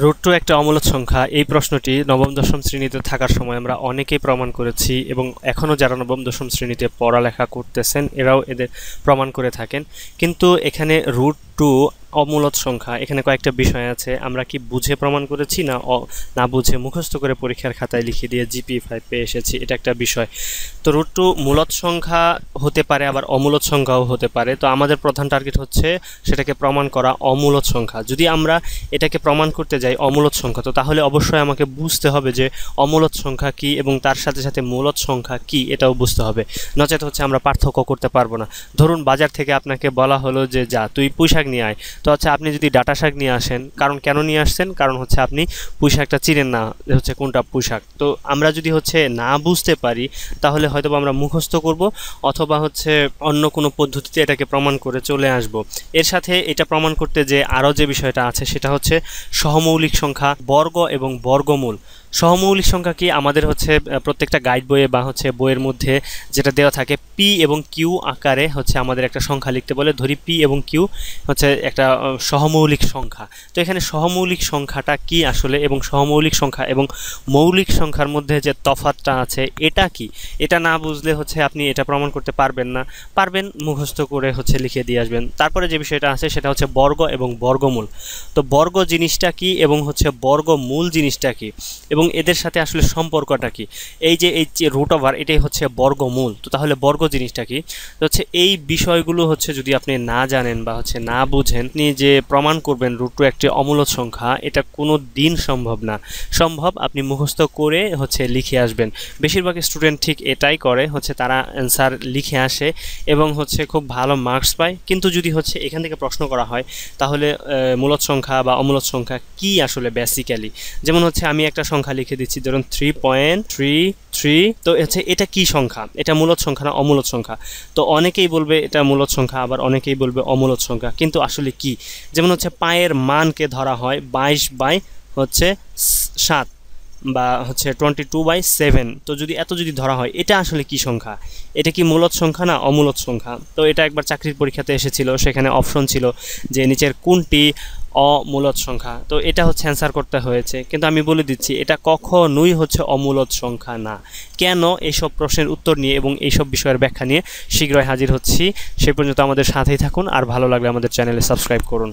Root two একটা অমূলদ সংখ্যা, এই প্রশ্নটি নবম দশম শ্রেণীতে থাকার সময় আমরা অনেকেই প্রমাণ করেছি এবং এখনও যারা নবম দশম শ্রেণীতে পড়ালেখা করতেছেন এরাও এদের প্রমাণ করে থাকেন। কিন্তু এখানে রুট টু অমূলদ সংখ্যা, এখানে কয়েকটা বিষয় আছে। আমরা কি বুঝে প্রমাণ করেছি না বুঝে মুখস্থ করে পরীক্ষার খাতায় লিখে দিয়ে জিপি 5 পেয়ে এসেছি, এটা একটা বিষয়। তো রুট টু মূলদ সংখ্যা হতে পারে, আবার অমূলদ সংখ্যাও হতে পারে। তো আমাদের প্রধান টার্গেট হচ্ছে সেটাকে প্রমাণ করা অমূলদ সংখ্যা। যদি আমরা এটাকে প্রমাণ করতে যাই অমূলদ সংখ্যা, তো তাহলে অবশ্যই আমাকে বুঝতে হবে যে অমূলদ সংখ্যা কি এবং তার সাথে সাথে মূলদ সংখ্যা কি, এটাও বুঝতে হবে। নচেত হচ্ছে আমরা পার্থক্য করতে পারবো না। ধরুন বাজার থেকে আপনাকে বলা হলো যে যা তুই পুঁই শাক নিয়ে আয়, তো আচ্ছা আপনি যদি ডাটা শাক নিয়ে আসেন, কারণ কেন নিয়ে আসছেন, কারণ হচ্ছে আপনি পুঁই শাকটা চিনেন না হচ্ছে কোনটা পুঁই শাক। তো আমরা যদি হচ্ছে না বুঝতে পারি তাহলে হয়তো আমরা মুখস্থ করব অথবা হচ্ছে অন্য কোনো পদ্ধতিতে এটাকে প্রমাণ করে চলে আসব। এর সাথে এটা প্রমাণ করতে যে আরও যে বিষয়টা আছে সেটা হচ্ছে সহমৌলিক সংখ্যা, বর্গ এবং বর্গমূল। সহমৌলিক সংখ্যা কি, আমাদের হচ্ছে প্রত্যেকটা গাইড বইয়ে বা হচ্ছে বইয়ের মধ্যে যেটা দেওয়া থাকে পি এবং কিউ আকারে হচ্ছে আমাদের একটা সংখ্যা লিখতে বলে। ধরি পি এবং কিউ হচ্ছে একটা সহমৌলিক সংখ্যা। তো এখানে সহমৌলিক সংখ্যাটা কি আসলে, এবং সহমৌলিক সংখ্যা এবং মৌলিক সংখ্যার মধ্যে যে তফাৎটা আছে এটা কি, এটা না বুঝলে হচ্ছে আপনি এটা প্রমাণ করতে পারবেন না। পারবেন মুখস্থ করে হচ্ছে লিখে দিয়ে আসবেন। তারপরে যে বিষয়টা আছে সেটা হচ্ছে বর্গ এবং বর্গমূল। তো বর্গ জিনিসটা কি এবং হচ্ছে বর্গমূল জিনিসটা কি এবং এদের সাথে আসলে সম্পর্কটা কি। এই যে রুট ওভার, এটাই হচ্ছে বর্গমূল। তো তাহলে বর্গ জিনিসটা কি, তো হচ্ছে এই বিষয়গুলো হচ্ছে যদি আপনি না জানেন বা হচ্ছে না বুঝেন, আপনি যে প্রমাণ করবেন রুট টু একটি অমূলদ সংখ্যা, এটা কোনো দিন সম্ভব না। সম্ভব আপনি মুখস্থ করে হচ্ছে লিখে আসবেন। বেশিরভাগ স্টুডেন্ট ঠিক এটাই করে, হচ্ছে তারা অ্যান্সার লিখে আসে এবং হচ্ছে খুব ভালো মার্কস পায়। কিন্তু যদি হচ্ছে এখান থেকে প্রশ্ন করা হয় তাহলে মূলদ সংখ্যা বা অমূলদ সংখ্যা কি আসলে বেসিক্যালি, যেমন হচ্ছে আমি একটা সংখ্যা লিখে দিচ্ছি, ধরুন 3.33। তো হচ্ছে এটা কি সংখ্যা, এটা মূলদ সংখ্যা না অমূলদ সংখ্যা? তো অনেকেই বলবে এটা মূলদ সংখ্যা, আবার অনেকেই বলবে অমূলদ সংখ্যা। কিন্তু আসলে কি, যেমন হচ্ছে পায়ের মানকে ধরা হয় 22/7 বা হচ্ছে 22/7। তো যদি যদি ধরা হয়, এটা আসলে কি সংখ্যা? এটা কি মূলদ সংখ্যা না অমূলদ সংখ্যা? তো এটা একবার চাকরির পরীক্ষাতে এসেছিল, সেখানে অপশন ছিল যে নিচের কোনটি অমূলদ সংখ্যা। তো এটা হচ্ছে অ্যান্সার করতে হয়েছে, কিন্তু আমি বলে দিচ্ছি এটা কখনোই হচ্ছে অমূলদ সংখ্যা না। কেন, এইসব প্রশ্নের উত্তর নিয়ে এবং এইসব বিষয়ের ব্যাখ্যা নিয়ে শীঘ্রই হাজির হচ্ছি। সেই পর্যন্ত আমাদের সাথেই থাকুন, আর ভালো লাগলে আমাদের চ্যানেলে সাবস্ক্রাইব করুন।